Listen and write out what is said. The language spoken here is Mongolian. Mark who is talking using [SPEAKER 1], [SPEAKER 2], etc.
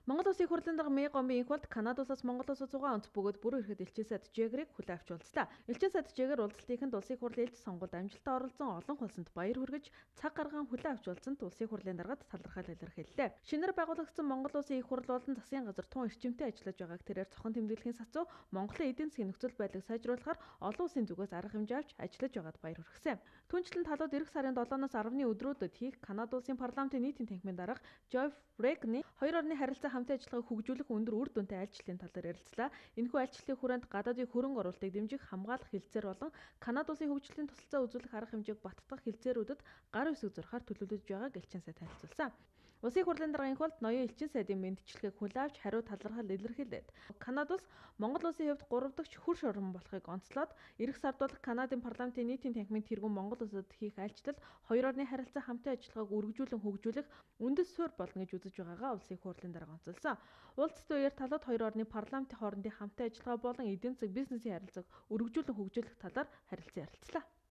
[SPEAKER 1] Монгол Улсын их хурлын дарга Мэй Гомбын инх болд Канада улсаас Монгол улсад 6 онц бөгөөд бүрэн ирэхэд элчин сайд Жээгрийг хүлээн авч уулзлаа. Элчин сайд Жээгэр уулзалтынхэнд улсын их хурлын ээлж сонгуульд амжилттай оролцсон олон хулсанд баяр хүргэж цаг гаргаан хүлээн авч уулзсанд улсын их хурлын даргад талархал илэрхийллээ. Шинээр байгуулагдсан Монгол Улсын их хурл болон засгийн газар тун эрчимтэй ажиллаж байгааг тэрээр цохон тэмдэглэхийн сацуу Монголын эдийн засгийн нөхцөл байдлыг сайжруулахаар олон улсын зүгээс арга хэмжээ авч ажиллаж байгаад баяр хүргэсэн. Түүнчлэн талууд эх сарын 7-наас 10-ны өдрүүдэд хийх Канада улсын парламентын нийтийн танхимын дарга Joy Freak-ны хоёр орны харилцаа хамтын ажиллагааг хөгжүүлэх өндөр үр дүнтэй айлчлалын талаар ярилцлаа. Энэхүү айлчлалын хүрээнд гадаадын хөрөнгө оруулалтыг дэмжих хамгаалах хэлцээр болон Канада улсын хөгжлийн тусалцаа үзүүлэх арга хэмжээг баттгах хэлцээрүүдэд гар үсэг зурхаар төлөвлөж байгааг элчин сайд танилцуулсан. Улсын их хурлын дарга инх болд ноён элчин сайдын мэндчилгээг хүлээн авч хариу талархал илэрхийлээд Канада улс Монгол улсын хувьд 3 дахь хөрш орн болохыг онцлоод эх сард бол Канадын парламентын нийтийн танхимын тэргүүн Монгол улсад хийх айлчлал хоёр орны харилцаа хамтын ажиллагааг үргэлжлүүлэн хөгжүүлэх үндэс суурь болно гэж үзэж байгаагаа улсын их хурлын дарга онцолсон. Уулзалтын үеэр талууд хоёр орны парламентын хоорондын хамтын ажиллагаа болон эдийн засаг бизнесийн харилцааг өргөжүүлэн хөгжүүлэх талаар харилцан ярилцлаа.